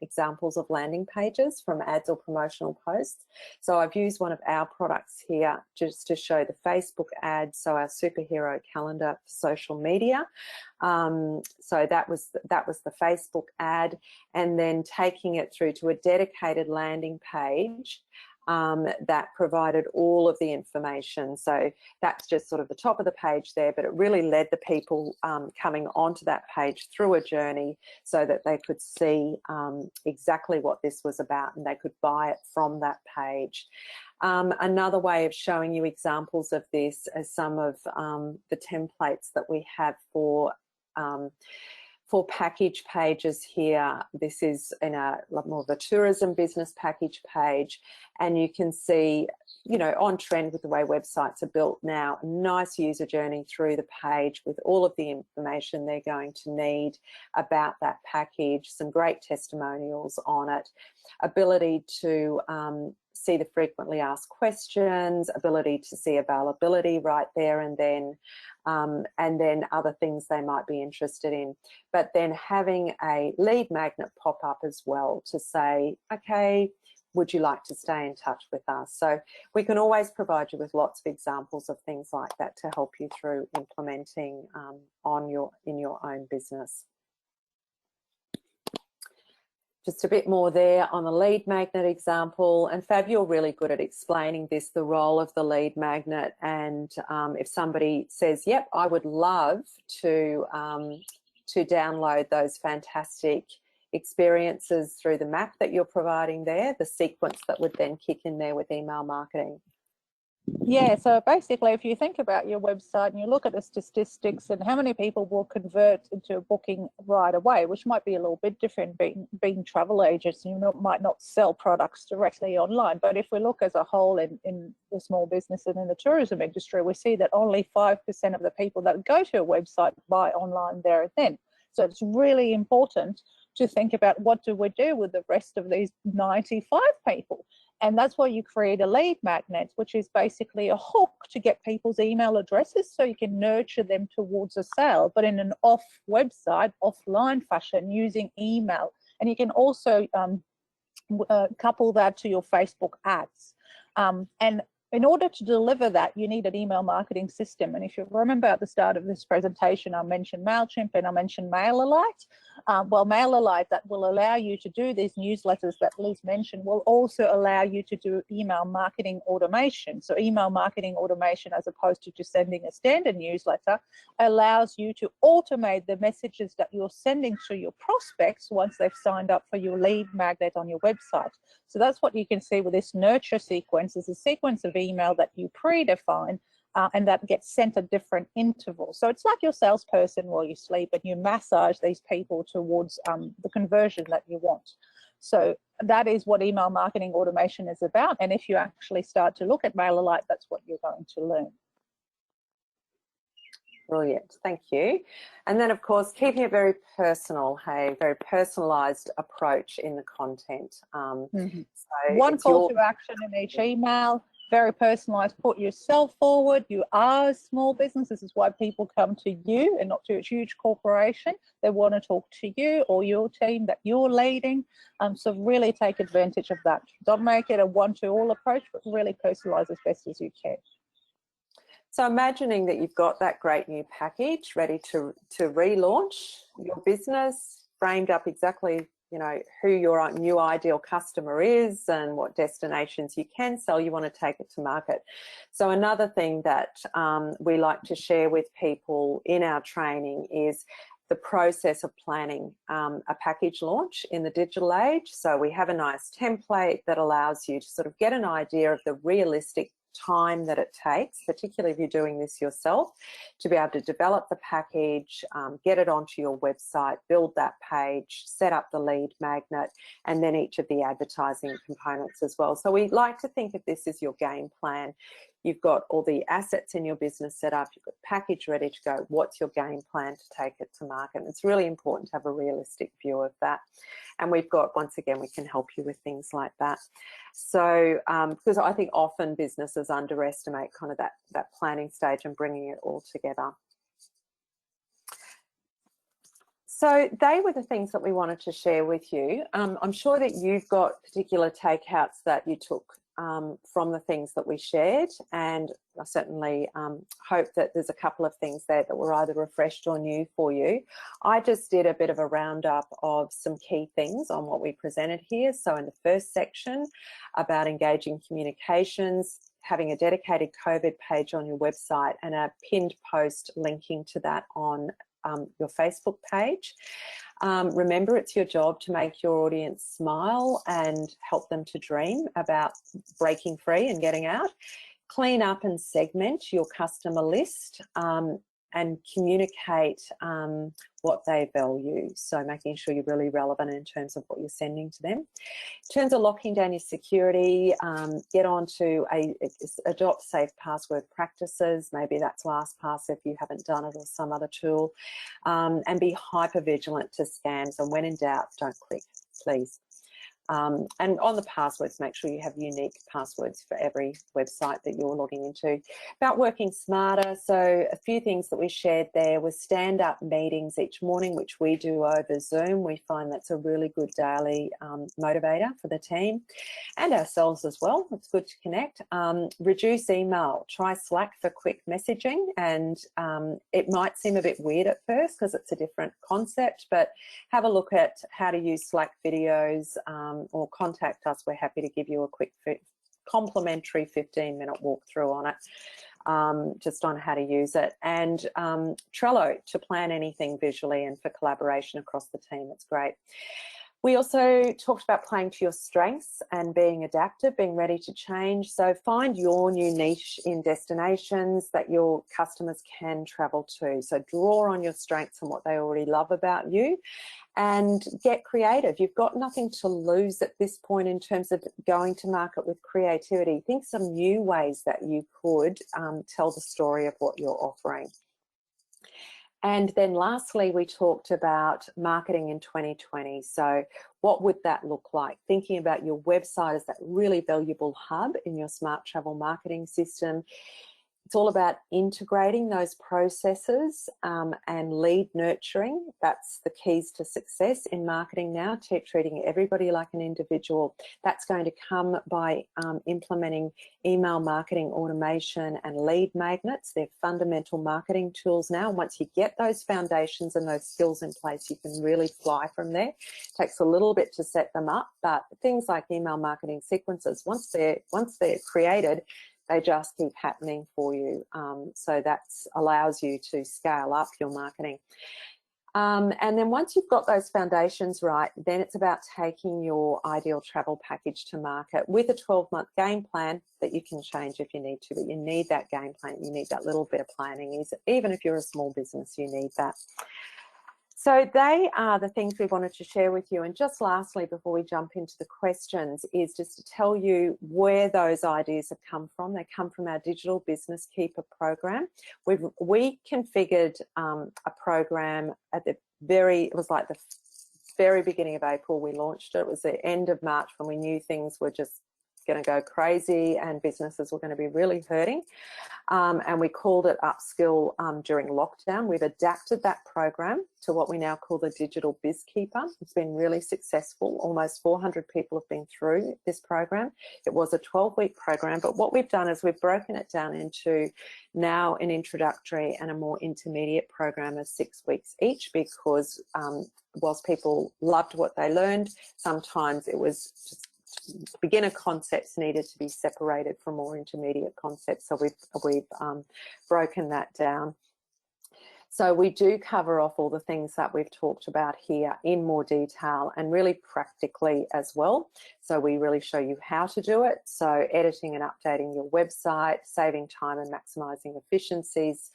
examples of landing pages from ads or promotional posts. So I've used one of our products here just to show the Facebook ad, so our superhero calendar for social media. So that was the Facebook ad, and then taking it through to a dedicated landing page that provided all of the information. So that's just sort of the top of the page there, but it really led the people coming onto that page through a journey so that they could see exactly what this was about and they could buy it from that page. Another way of showing you examples of this is some of the templates that we have for package pages here. This is in a lot more of a tourism business package page, and you can see, you know, on trend with the way websites are built now, a nice user journey through the page with all of the information they're going to need about that package, some great testimonials on it, ability to see the frequently asked questions, ability to see availability right there and then other things they might be interested in. But then having a lead magnet pop up as well to say, okay, would you like to stay in touch with us? So we can always provide you with lots of examples of things like that to help you through implementing in your own business. Just a bit more there on the lead magnet example. And Fab, you're really good at explaining this, the role of the lead magnet. And if somebody says, yep, I would love to download those fantastic experiences through the map that you're providing there, the sequence that would then kick in there with email marketing. Yeah, so basically if you think about your website and you look at the statistics and how many people will convert into a booking right away, which might be a little bit different being travel agents, you might not sell products directly online. But if we look as a whole in the small business and in the tourism industry, we see that only 5% of the people that go to a website buy online there and then. So it's really important to think about what do we do with the rest of these 95 people. And that's why you create a lead magnet, which is basically a hook to get people's email addresses so you can nurture them towards a sale, but in an off website, offline fashion using email. And you can also couple that to your Facebook ads. And in order to deliver that, you need an email marketing system. And if you remember at the start of this presentation, I mentioned MailChimp and I mentioned MailerLite. Well, MailerLite, that will allow you to do these newsletters that Liz mentioned, will also allow you to do email marketing automation. So email marketing automation, as opposed to just sending a standard newsletter, allows you to automate the messages that you're sending to your prospects once they've signed up for your lead magnet on your website. So that's what you can see with this nurture sequence, is a sequence of email that you predefine and that gets sent at different intervals. So it's like your salesperson while you sleep, and you massage these people towards the conversion that you want. So that is what email marketing automation is about. And if you actually start to look at MailerLite, that's what you're going to learn. Brilliant, thank you. And then, of course, keeping it very personal, hey, very personalised approach in the content. So one call to action in each email, very personalised, put yourself forward. You are a small business. This is why people come to you and not to a huge corporation. They want to talk to you or your team that you're leading. So really take advantage of that. Don't make it a one-to-all approach, but really personalise as best as you can. So imagining that you've got that great new package ready to relaunch your business, framed up exactly, you know, who your new ideal customer is and what destinations you can sell, you want to take it to market. So another thing that we like to share with people in our training is the process of planning a package launch in the digital age. So we have a nice template that allows you to sort of get an idea of the realistic time that it takes, particularly if you're doing this yourself, to be able to develop the package, get it onto your website, build that page, set up the lead magnet, and then each of the advertising components as well. So we like to think of this as your game plan. You've got all the assets in your business set up, you've got the package ready to go. What's your game plan to take it to market? And it's really important to have a realistic view of that. And we've got, once again, we can help you with things like that. So, because I think often businesses underestimate kind of that planning stage and bringing it all together. So they were the things that we wanted to share with you. I'm sure that you've got particular takeouts that you took from the things that we shared, and I certainly hope that there's a couple of things there that were either refreshed or new for you. I just did a bit of a roundup of some key things on what we presented here. So in the first section about engaging communications, having a dedicated COVID page on your website and a pinned post linking to that on your Facebook page. Remember, it's your job to make your audience smile and help them to dream about breaking free and getting out. Clean up and segment your customer list and communicate what they value. So making sure you're really relevant in terms of what you're sending to them. In terms of locking down your security, get on to adopt safe password practices. Maybe that's LastPass if you haven't done it, or some other tool. And be hyper vigilant to scams. And when in doubt, don't click, please. And on the passwords, make sure you have unique passwords for every website that you're logging into. About working smarter, so a few things that we shared there was stand-up meetings each morning, which we do over Zoom. We find that's a really good daily motivator for the team and ourselves as well. It's good to connect. Reduce email. Try Slack for quick messaging, and it might seem a bit weird at first because it's a different concept, but have a look at how to use Slack videos, or contact us. We're happy to give you a quick complimentary 15-minute walkthrough on it, just on how to use it. And Trello to plan anything visually and for collaboration across the team. It's great. We also talked about playing to your strengths and being adaptive, being ready to change. So find your new niche in destinations that your customers can travel to. So draw on your strengths and what they already love about you, and get creative. You've got nothing to lose at this point in terms of going to market with creativity. Think some new ways that you could tell the story of what you're offering. And then lastly, we talked about marketing in 2020. So what would that look like? Thinking about your website as that really valuable hub in your smart travel marketing system. It's all about integrating those processes and lead nurturing. That's the keys to success in marketing now, treating everybody like an individual. That's going to come by implementing email marketing automation and lead magnets. They're fundamental marketing tools now. Once you get those foundations and those skills in place, you can really fly from there. It takes a little bit to set them up, but things like email marketing sequences, once they're created, they just keep happening for you. So that allows you to scale up your marketing. And then once you've got those foundations right, then it's about taking your ideal travel package to market with a 12-month game plan that you can change if you need to, but you need that game plan. You need that little bit of planning. Even if you're a small business, you need that. So they are the things we wanted to share with you. And just lastly, before we jump into the questions, is just to tell you where those ideas have come from. They come from our Digital Business Keeper program. We configured a program at it was like the very beginning of April we launched it. It was the end of March when we knew things were just going to go crazy and businesses were going to be really hurting. And we called it Upskill during lockdown. We've adapted that program to what we now call the Digital Biz Keeper. It's been really successful. Almost 400 people have been through this program. It was a 12-week program, but what we've done is we've broken it down into now an introductory and a more intermediate program of 6 weeks each, because whilst people loved what they learned, sometimes it was just beginner concepts needed to be separated from more intermediate concepts. So we've broken that down. So we do cover off all the things that we've talked about here in more detail and really practically as well. So we really show you how to do it. So editing and updating your website, saving time and maximizing efficiencies,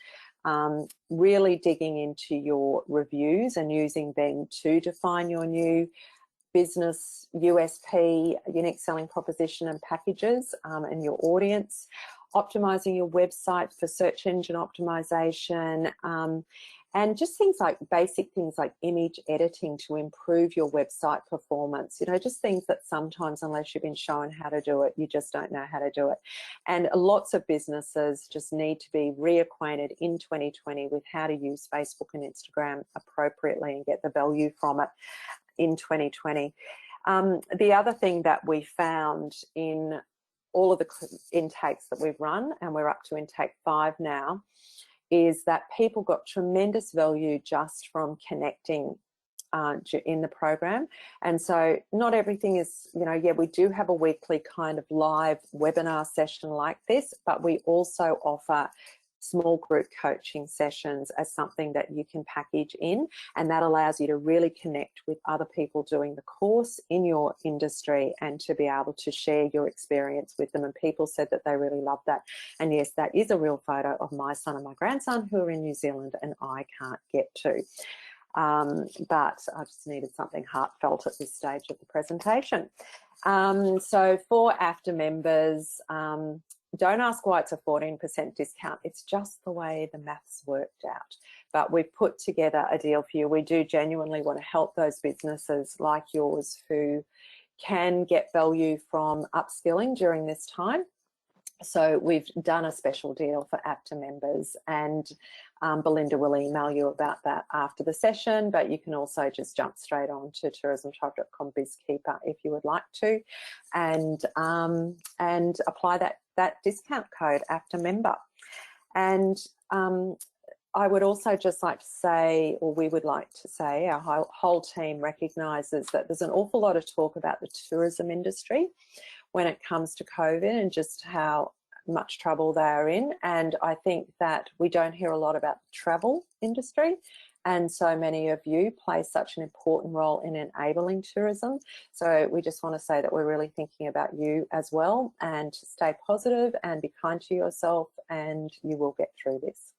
really digging into your reviews and using them to define your new business USP, unique selling proposition and packages, and your audience, optimizing your website for search engine optimization, and just things like basic things like image editing to improve your website performance. You know, just things that sometimes, unless you've been shown how to do it, you just don't know how to do it. And lots of businesses just need to be reacquainted in 2020 with how to use Facebook and Instagram appropriately and get the value from it in 2020. The other thing that we found in all of the intakes that we've run, and we're up to intake 5 now, is that people got tremendous value just from connecting in the program. And so not everything is, you know, yeah, we do have a weekly kind of live webinar session like this, but we also offer small group coaching sessions as something that you can package in, and that allows you to really connect with other people doing the course in your industry and to be able to share your experience with them. And people said that they really loved that. And yes, that is a real photo of my son and my grandson who are in New Zealand and I can't get to. But I just needed something heartfelt at this stage of the presentation. So for AFTA members, don't ask why it's a 14% discount. It's just the way the maths worked out. But we've put together a deal for you. We do genuinely want to help those businesses like yours who can get value from upskilling during this time. So we've done a special deal for AFTA members, and Belinda will email you about that after the session, but you can also just jump straight on to tourismtribe.com BizKeeper if you would like to, and apply that discount code AFTA member. And I would also just like to say, or we would like to say, our whole team recognises that there's an awful lot of talk about the tourism industry when it comes to COVID and just how much trouble they are in. And I think that we don't hear a lot about the travel industry. And so many of you play such an important role in enabling tourism. So we just want to say that we're really thinking about you as well, and to stay positive and be kind to yourself, and you will get through this.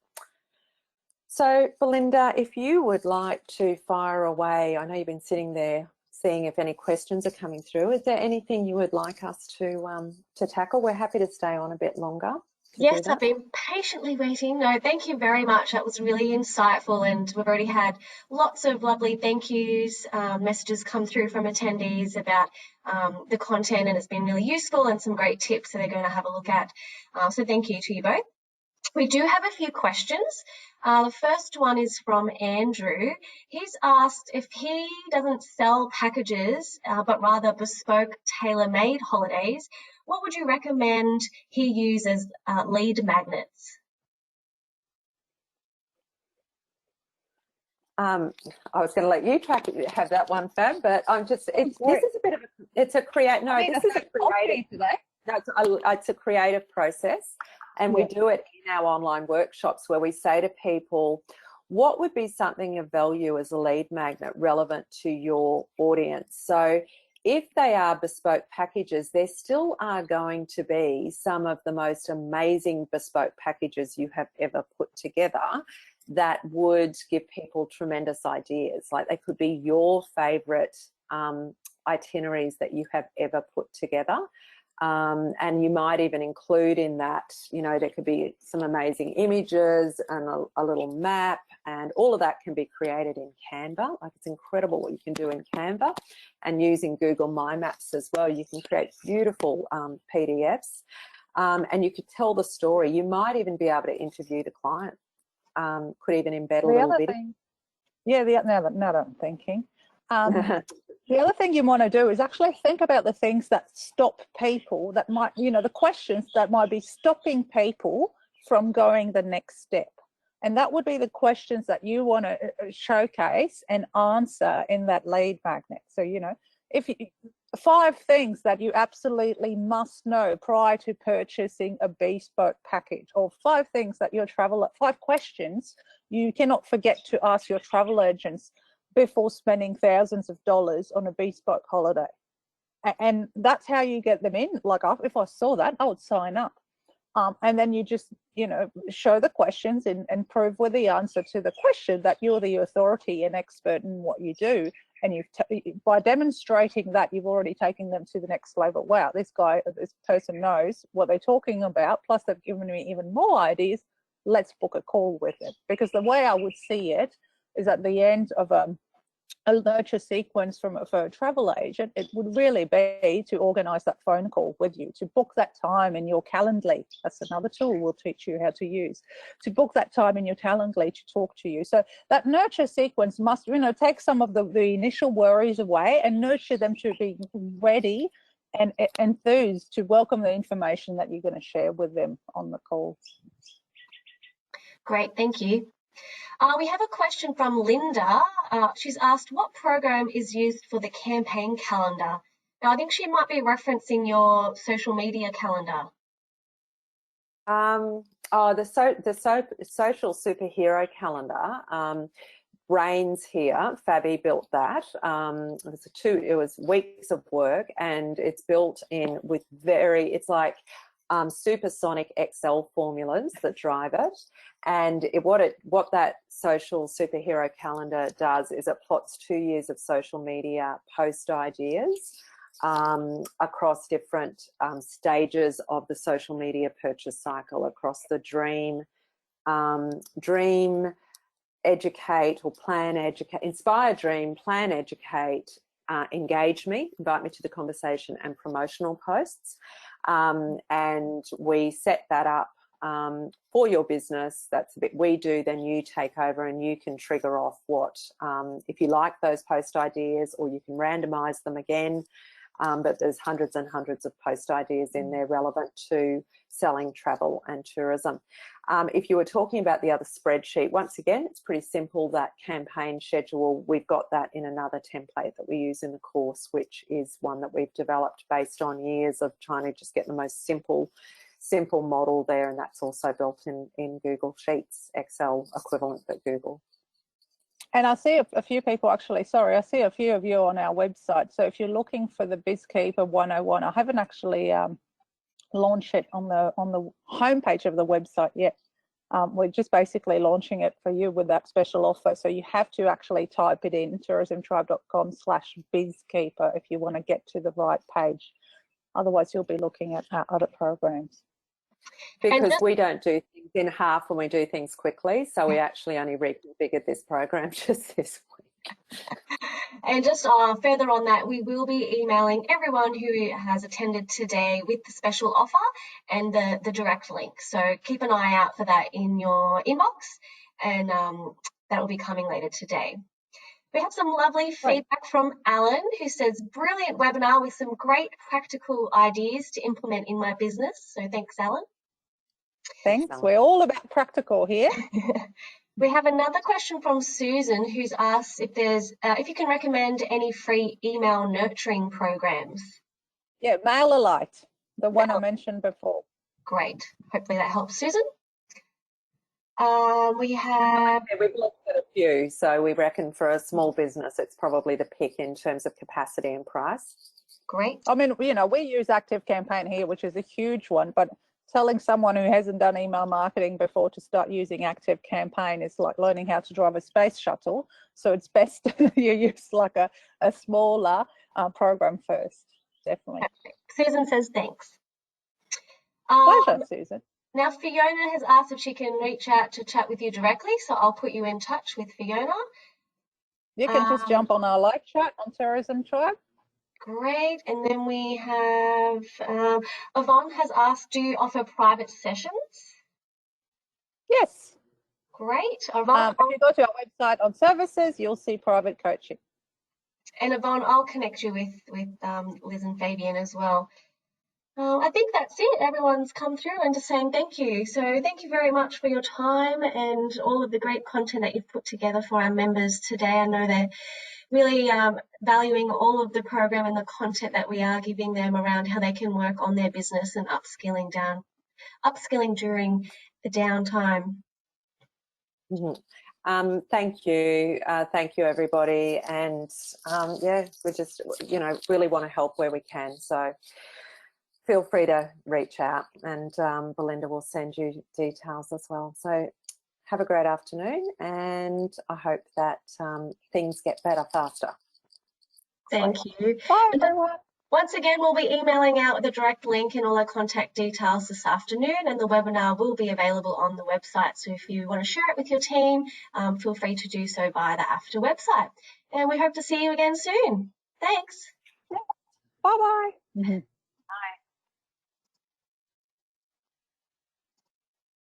So Belinda, if you would like to fire away, I know you've been sitting there seeing if any questions are coming through. Is there anything you would like us to tackle? We're happy to stay on a bit longer. Yes, I've been patiently waiting. No, thank you very much. That was really insightful, and we've already had lots of lovely thank yous, messages come through from attendees about the content, and it's been really useful, and some great tips that they're going to have a look at. So thank you to you both. We do have a few questions. The first one is from Andrew. He's asked if he doesn't sell packages, but rather bespoke, tailor-made holidays, what would you recommend he use as lead magnets? I was going to let you have that one, Fab, but I'm just, this is a bit of a, it's a creative, no, this is a creative today. No, it's a creative process, and we do it in our online workshops where we say to people, what would be something of value as a lead magnet relevant to your audience? So if they are bespoke packages, there still are going to be some of the most amazing bespoke packages you have ever put together that would give people tremendous ideas. Like they could be your favourite itineraries that you have ever put together. And you might even include in that, you know, there could be some amazing images and a little map, and all of that can be created in Canva. Like, it's incredible what you can do in Canva, and using Google My Maps as well, you can create beautiful PDFs, and you could tell the story. You might even be able to interview the client, could even embed a little bit. Now that I'm thinking. The other thing you want to do is actually think about the things that stop people, that might, you know, the questions that might be stopping people from going the next step. And that would be the questions that you want to showcase and answer in that lead magnet. So, you know, if you, 5 things that you absolutely must know prior to purchasing a bespoke package, or 5 things that your 5 questions you cannot forget to ask your travel agents before spending thousands of dollars on a bespoke holiday. And that's how you get them in. Like, if I saw that, I would sign up. And then you just, you know, show the questions and prove with the answer to the question that you're the authority and expert in what you do. And by demonstrating that, you've already taken them to the next level. Wow, this person knows what they're talking about, plus they've given me even more ideas. Let's book a call with them. Because the way I would see it is, at the end of a nurture sequence for a travel agent, it would really be to organise that phone call with you, to book that time in your Calendly. That's another tool we'll teach you how to use, to book that time in your Calendly to talk to you. So that nurture sequence must, you know, take some of the initial worries away and nurture them to be ready enthused to welcome the information that you're going to share with them on the call. Great, thank you. We have a question from Linda. She's asked, what program is used for the campaign calendar? Now, I think she might be referencing your social media calendar. The social superhero calendar. Brains here, Fabi built that. It was weeks of work, and it's built in with it's like supersonic Excel formulas that drive it. And what that social superhero calendar does is it plots 2 years of social media post ideas across different stages of the social media purchase cycle, across the dream, educate or plan, educate, inspire, dream, plan, educate, engage me, invite me to the conversation, and promotional posts. And we set that up for your business. That's a bit we do, then you take over and you can trigger off what, if you like those post ideas, or you can randomize them again. But there's hundreds and hundreds of post ideas in there relevant to selling, travel and tourism. If you were talking about the other spreadsheet, once again, it's pretty simple, that campaign schedule. We've got that in another template that we use in the course, which is one that we've developed based on years of trying to just get the most simple model there, and that's also built in Google Sheets, Excel equivalent, but Google. And I see a few people actually, sorry, I see a few of you on our website. So if you're looking for the BizKeeper 101, I haven't actually launched it on the homepage of the website yet. We're just basically launching it for you with that special offer. So you have to actually type it in, tourismtribe.com/bizkeeper, if you want to get to the right page. Otherwise, you'll be looking at our other programs. Because we don't do things in half when we do things quickly, so we actually only reconfigured this program just this week. And just further on that, we will be emailing everyone who has attended today with the special offer and the direct link. So keep an eye out for that in your inbox, and that will be coming later today. We have some lovely feedback from Alan, who says, brilliant webinar with some great practical ideas to implement in my business. So thanks, Alan. Thanks. We're all about practical here. We have another question from Susan, who's asked if you can recommend any free email nurturing programs. Yeah, MailerLite, the one I mentioned before. Great. Hopefully that helps, Susan. We've looked at a few, so we reckon for a small business, it's probably the pick in terms of capacity and price. Great. I mean, we use ActiveCampaign here, which is a huge one, but telling someone who hasn't done email marketing before to start using ActiveCampaign is like learning how to drive a space shuttle. So it's best you use like a smaller program first, definitely. Perfect. Susan says thanks. Pleasure, Susan. Now, Fiona has asked if she can reach out to chat with you directly, so I'll put you in touch with Fiona. You can just jump on our live chat on Tourism Tribe. Great. And then we have Yvonne has asked, do you offer private sessions? Yes. Great. Yvonne, if you go to our website on services, you'll see private coaching. And Yvonne, I'll connect you with Liz and Fabienne as well. I think that's it. Everyone's come through and just saying thank you. So thank you very much for your time and all of the great content that you've put together for our members today. I know they're really valuing all of the program and the content that we are giving them around how they can work on their business and upskilling during the downtime. Mm-hmm. Thank you everybody, and we just really want to help where we can, so feel free to reach out, and Belinda will send you details as well. So have a great afternoon, and I hope that things get better faster. Thank you. Bye, everyone. Once again, we'll be emailing out the direct link and all our contact details this afternoon, and the webinar will be available on the website. So if you want to share it with your team, feel free to do so via the AFTA website. And we hope to see you again soon. Thanks. Bye-bye.